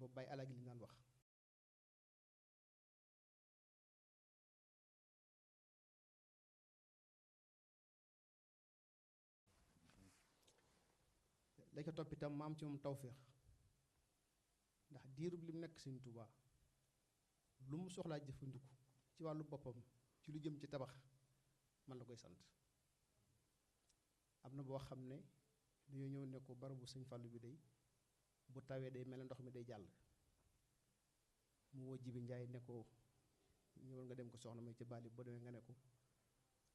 boobu bàyyi alagi li naan wax la ko topp itam ma am ci moom tawféex ndax diirub li mu nekk Sëñ Tuubaa lu mu soxlaa jëfandiku ci wàllu boppam ci lu jëm ci tabax man la koy sant am na boo xam ne dañoo ñëw ne ko barabu Sëñ Fallu bi day bu tawee day mel ne ndox mi day jàll mu woo Jibi Njaay ne ko ñëwal nga dem ko soxna may ci baali boo demee nga ne ko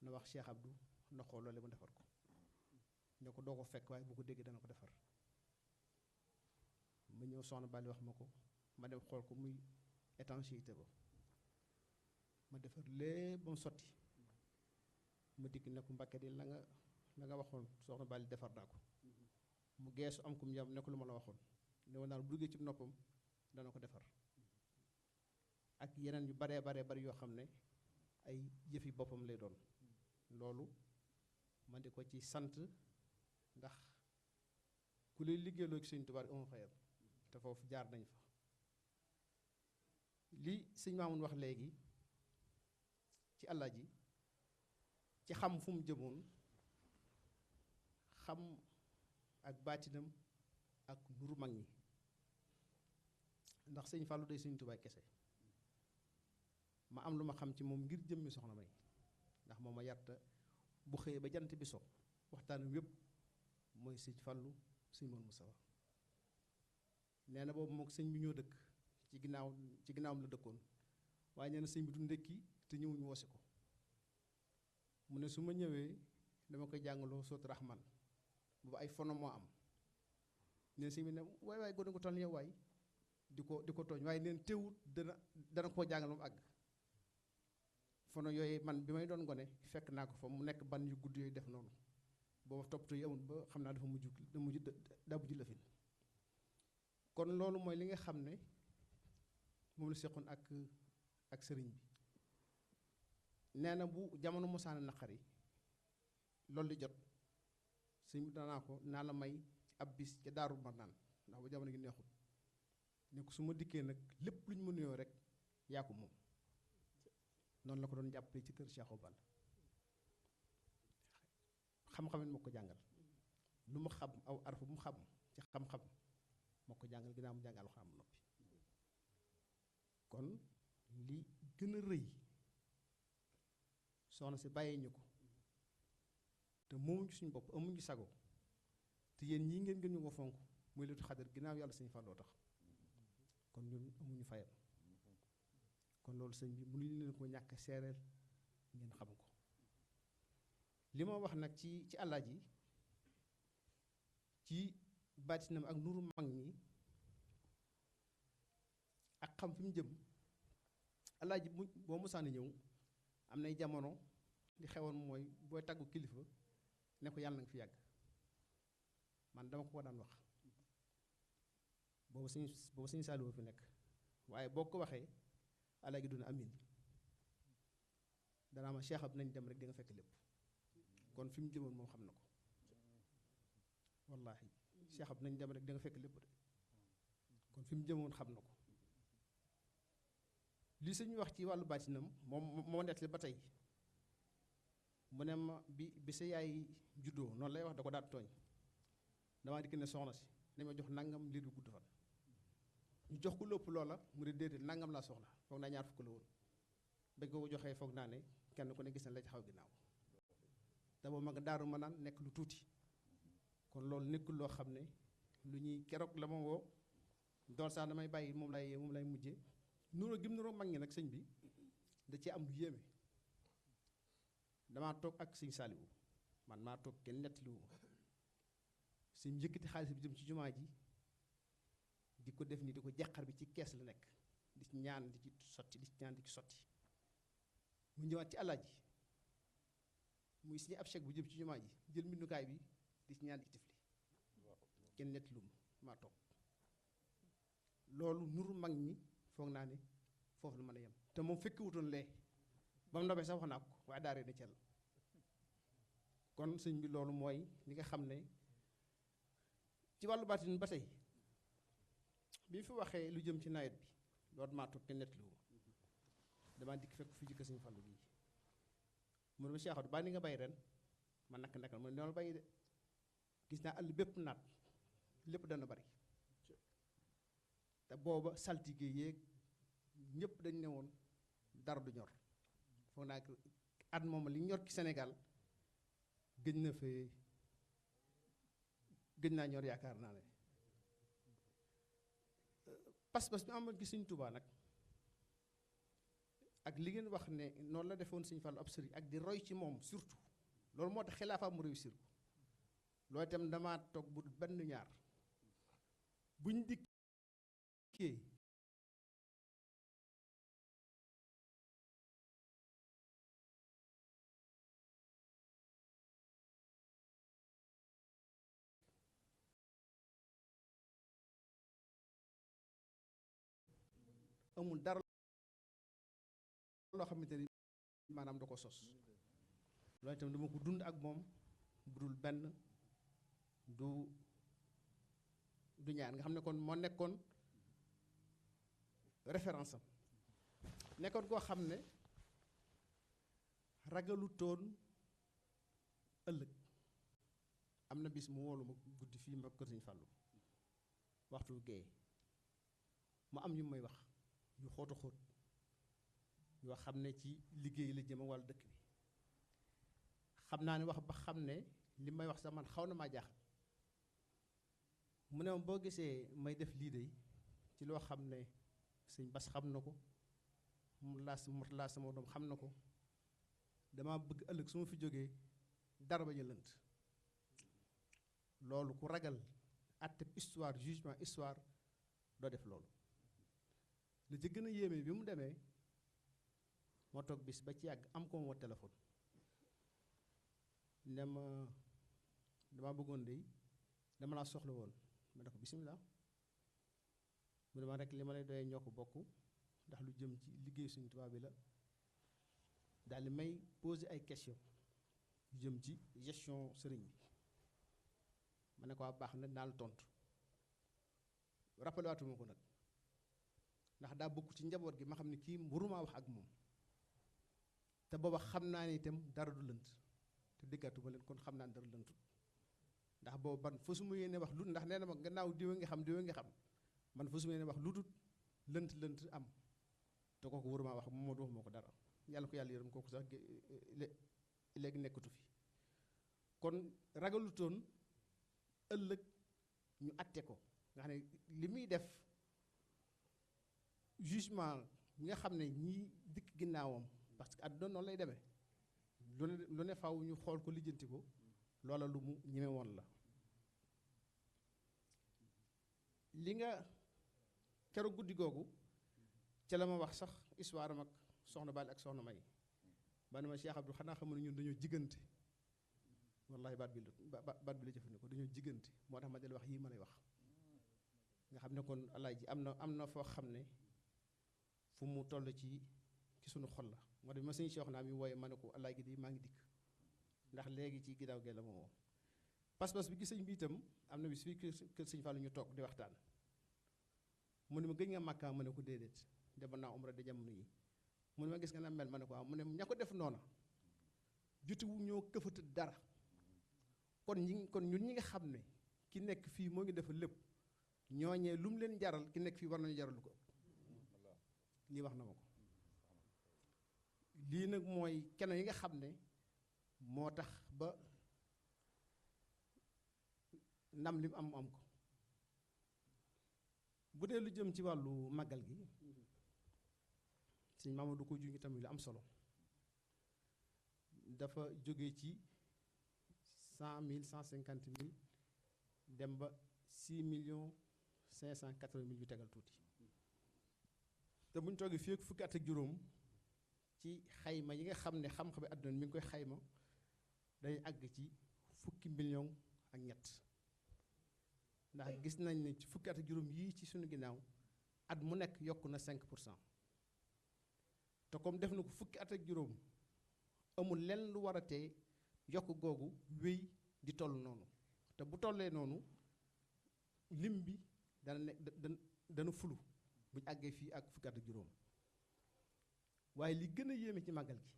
na wax Cheikh Abdou na xool loole mu defar ko ne ko doo ko fekk waaye bu ko déggee dana ko defar ma ñëw soxna Bali wax ma ko ma dem xool ko muy étanchéité ba ma defar lépp ba mu sotti ma dikk ne ko Mbàkke di la nga waxoon soxna Bali defar naa ko mu geesu am kum yam ne ko lu ma la waxoon ne woon naa bu duggee ci noppam dana ko defar ak yeneen yu baree bari yoo xam ne ay jëfi boppam lay doon loolu man di ko ci sant ndax ku lay liggéeyloo ci Sëñ Tuubaa am fayam te foofu jaar nañ fa li sëñ Maamun wax léegi ci Alaaji ci xam fu mu jëmoon xam ak baatinam ak nuru mag ñi ndax Sëñ Fallu day Sëñ Tuubaa kese ma am lu ma xam ci moom ngir jëmmi soxna May ndax moom ma yarta bu xëyee ba jant bi so waxtaanam yépp mooy Sëñ Fallu Sëñ Moon Musaa nee na boobu mook sëñ bi ñoo dëkk ci ginnaawam la dëkkoon waaye nee na sëñ bi du ndékki te ñëwuñu woosi ko mu ne su ma ñëwee dama koy jàngaloo sootu Raxmaan boobu ay fono moo am neen sëñ bi ne waay gone ko toll yow waay di ko tooñ waaye neen teewut dana koo jàngal moom àgg fono yooyu man bi may doon gone fekk naa ko fa mu nekk ban yu gudd yooyu def noonu booba toppatoo yi amul ba xam naa dafa mujj lëfin kon loolu mooy li nga xam ne moom la seqoon ak sëriñ bi nee na bu jamono mosaana naqari loolu di jot sëriñ bi danaa ko naa la may ab bis ca Daaru Marnaan ndax bu jamono gi neexul ne ko su ma dikkee nag lépp lu ñu ma nuyoo rek yaa ko moom noonu la ko doon jàppale ci kër Cheikh Balla xam-xam moo ko jàngal lu mu xam aw arfu bu mu xam ci xam-xam moo ko jàngal ginnaaw mu jàngal alxuraan bu noppi kon li gën a rëy soxna si bàyyee ñu ko te moomuñu suñu bopp amuñu sago te yéen ñii ngeen gën ñu ko fonk muy Laylatul Qadr ginnaaw yàlla Sëñ Falloo tax kon ñun amuñu fayam kon loolu sëñ bi mënuñu leen ko ñàkk seereel ngeen xam ko li ma wax nag ci Alaaji ci baatinam ak nuru mag ñi ak xam fi mu jëm Alaaji boo musaani ñëw am nay jamono li xewoon mooy booy tàggu kilifa ne ko yàlla na nga fi yàgg man dama ko daan wax boobu sëñ Saaliwu fi nekk waaye boo ko waxee Alaaji duna amin danaa ma Cheikh ab nañ dem rek di nga fekk lépp kon fi mu jëmoon moom xam na ko wallaahi Cheikh ab nañ dem rek di nga fekk lépp de kon fi mu jëmoon xam na ko li suñu wax ci wàllu baatinam moom moo nettali ba tey mu ne ma bi sa yaay juddoo noonu lay wax da ko daat tooñ damaa dikk ne soxna si dañ ma jox nangam liir bi gudd fan ñu jox ko lépp loola mu ne déedéet nangam laa soxla foog naa ñaar fukk la woon bañ ko joxee foog naa ne kenn ku ne gis na la ci xaw ginnaaw te boobu ma nga daaru ma naan nekk lu tuuti kon loolu nekkul loo xam ne lu ñuy keroog la ma woo doon sax damay bàyyi moom lay mujje nuroo gim nuroo mag ñi nag sëñ bi da ci am lu yéeme damaa toog ak sëñ Saaliwu man maa toog kenn nettaliwu ma sëñ yëkkati xaalis bi jëm ci jumaa ji di ko def nii di ko jàqar bi ci kees la nekk di ci ñaan di ci sotti di ci ñaan di ci sotti mu ñëwaat ci Alaaji muy signé ab chèque bu jëm ci jumaa ji jël mbindukaay bi di ci ñaan di ci tifli kenn nettaliwu ma maa toog loolu nuru mag ñi foog naa ne foofu la mën a yem te moom fekki wutoon lee ba mu nobee sax wax naa ko waaye daaree na cel kon sëñ bi loolu mooy li nga xam ne ci wàllu baatin ba tey bi fi waxee lu jëm ci nawet bi loolu maa toog kenn nettaliwu damaa dikk fekk fi jikko Sëñ Fallu gii mu ne ma Cheikh Abdou baa ni nga bay ren ma nakk nakal mu ne noonu bay de gis naa àll bépp naat lépp dana bari te booba saltige yéeg ñëpp dañ ne woon dara du ñor foog naa at moom li ñor ci Sénégal gëj naa ñor yaakaar naa ne pas-pas bi amoon ci Sëñ Tuubaa nag ak li ngeen wax ne noonu la defoon Sëñ Fallu ab sëriñ ak di roy ci moom surtout loolu moo tax xilaafa mu réussir ko loolu itam damaa toog bu benn ñaar buñ dikkee amul dara loo xamante ni maanaam da ko sos loolu itam dama ko dund ak moom bu dul benn du ñaar nga xam ne kon moo nekkoon référence am nekkoon koo xam ne ragalu toon ëllëg am na bis mu woolu ma guddi fii ma kër Sëñ Fallu waxtu géeye mu am ñu may wax yu xóotu xóot yoo xam ne ci liggéey la jëm wàllu dëkk bi xam naa ne wax ba xam ne li may wax sax man xaw na maa jaaxal mu ne ma boo gisee may def lii de ci loo xam ne sëñ Bas xam na ko mu laa sama doom xam na ko dama bëgg ëllëg su ma fi jógee dara ba ñu lënt loolu ku ragal àtteb histoire jugement histoire doo def loolu li ci gën a yéeme bi mu demee moo toog bis ba ci yàgg am ko ma téléphone ne ma dama bëggoon de dama laa soxla woon ma ne ko bisimilah mu ne ma rek li ma lay doyee ñoo ko bokk ndax lu jëm ci liggéey Sëñ Tuubaa bi la daal di may poser ay question lu jëm ci gestion sëriñ bi ma ne ko baax na naa la tontu rappelé waatuma ko nag ndax daa bokk ci njaboot gi ma xam ne kii waruma wax ak moom te booba xam naa ne itam dara du lënt te déggatuma leen kon xam naa ne dara lëntut ndax boobu ban fa su ma yéene wax lu ndax nee na ma gannaaw diwa nga xam man fa su ma yéene wax lu dul lënt am te kooku waruma wax moom moo du waxuma ko dara yàlla ko yàlla yërëm kooku sax léegi nekkatu fi kon ragalutoon ëllëg ñu atte ko nga xam ne li muy def jugement bi nga xam ne ñii dikk ginnaawam parce que àdduna noonu lay demee lu ne faw ñu xool ko lijjanti ko loola lu mu ñeme woon la li nga keroog guddi googu ca la ma wax sax histoire am ak soxna Bali ak soxna May ba ne ma Cheikh Abdou xanaa xam ne ñun dañoo jiggante wallahi baat bi la jëfandikoo dañoo jiggante moo tax ma del wax yii ma lay wax nga xam ne kon Alaaji am na foo xam ne fu mu toll ci sunu xol la moo tax ma sëñ Cheikh naa mi wooye ma ne ko Alaaji di maa ngi dikk ndax léegi ci ginnaaw gee la ma woo pas-pas bi gis sëñ bi itam am na bis fii kër sëñ Fallu ñu toog di waxtaan mu ne ma gëj nga Makka ma ne ko déedéet demoon naa umra de jamono yi mu ne ma gis nga na mel ma ne ko waaw mu ne ña ko def noona jotiwu ñoo këfata dara kon ñun ñi nga xam ne ki nekk fii moo ngi def lépp ñooñee lu mu leen jaral ki nekk fii war nañu jaral lu ko lii wax na ma ko lii nag mooy keno yi nga xam ne moo tax ba ndam li mu am ko bu dee lu jëm ci wàllu màggal gi sëñ Mamadou ko jungi tamit lu am solo dafa jóge ci 100 000 150 000 dem ba 6,580,000 yu tegal tuuti te bu ñu toogee fii ak fukki at ak juróom ci xayma yi nga xam ne xam-xami àdduna mi ngi koy xayma dañuy àgg ci fukki million ak ñett ndax gis nañ ne ci fukki at ak juróom yii ci suñu ginnaaw at mu nekk yokk na 5% te comme def na ko fukki at ak juróom amul lenn lu war a tee yokk googu wéy di toll noonu te bu tollee noonu lim bi dana fulu bu ñu àggee fii ak fukki at ak juróom waaye li gën a yéeme ci màggal gi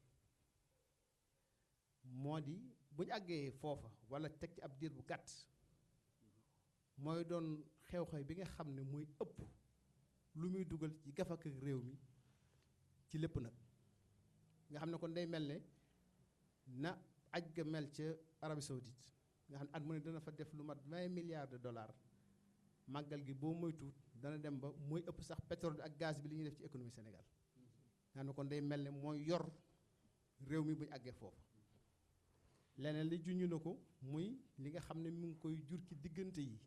moo di bu ñu àggee foofa wala teg ci ab diir bu gàtt mooy doon xew-xew bi nga xam ne mooy ëpp lu muy dugal ci gafak ak réew mi ci lépp nag nga xam ne kon day mel ne na aj ga mel ca Arabie Saoudite nga xam ne at mu ne dana fa def lu mat 20 milliards de dollars màggal gi boo moytuwut dana dem ba mooy ëpp sax pétrole bi ak gaz bi li ñuy def ci économie Sénégal nga xam ne kon day mel ne mooy yor réew mi bu ñu àggee foofu leneen li juñu na ko muy li nga xam ne mu ngi koy jur ci diggante yi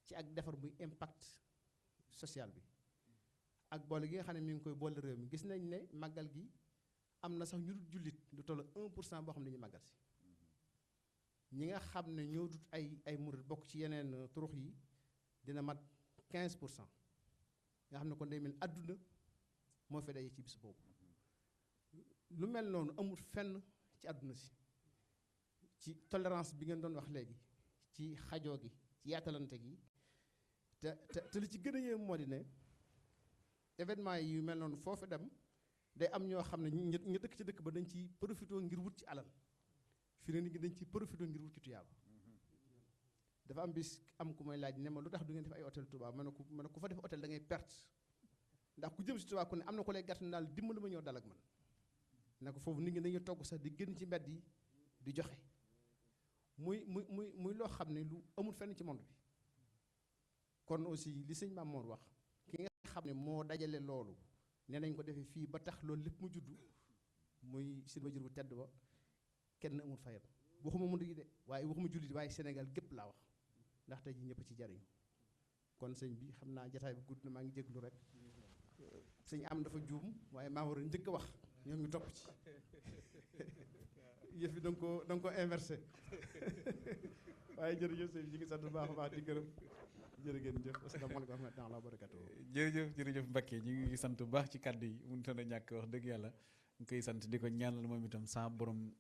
ci ak defar muy impact social bi ak boole gi nga xam ne mi ngi koy boole réew mi gis nañ ne màggal gi am na sax ñu dut jullit lu toll 1% boo xam ne dañuy màggal si ñi nga xam ne ñoo dut ay murit bokk ci yeneen turux yi dina mat 15% nga xam ne kon day mel àdduna moo fi daje ci bis boobu lu mel noonu amul fenn ci àdduna si ci tolérance bi ngeen doon wax léegi ci xajoo gi ci yaatalante gi te li ci gën a yéem moo di ne événement yi yu mel noonu foofu dem day am ñoo xam ne ñu dëkk ci dëkk ba dañ ci profité ngir wut ci alal fi ne nit ñi dañ ci profité ngir wut ci tuyaaba dafa am bis am ku may laaj ne ma lu tax du ngeen def ay hôtel Touba ma ne ku fa def hôtel da ngay perte ndax ku jëm si Touba ku ne am na ko lay gàtt daal dimbali ma ñëw dal ak man ne ko foofu nit ñi dañuy togg sax di génn ci mbedd yi di joxe muy loo xam ne lu amul fenn ci monde bi kon aussi li sëñ Mamour wax ki nga xam ne moo dajale loolu nee nañ ko defee fii ba tax loolu lépp mu juddu muy seen wajur bu tedd ba kenn amul fayam waxuma mu ngi de waaye waxuma jullit waaye Sénégal gépp laa wax ndax tey ji ñëpp ci jariñu kon sëñ bi xam naa jataay bi gudd na maa ngi jéglu rek sëñ am dafa juum waaye maa war a njëkk a wax ñoom ñu topp ci yëf yi da nga ko inversé waaye jërëjëf sëñ bi ñu ngi sant bu baax a baax di gërëm jërë ngeen jëf asalaamaaleykum wa rahmatulah wa barakatuh jërëjëf Mbacké ñu ngi sant bu baax ci kàddu yi mënutoon a ñàkk wax dëgg yàlla ñu koy sant di ko ñaanal moom itam sa borom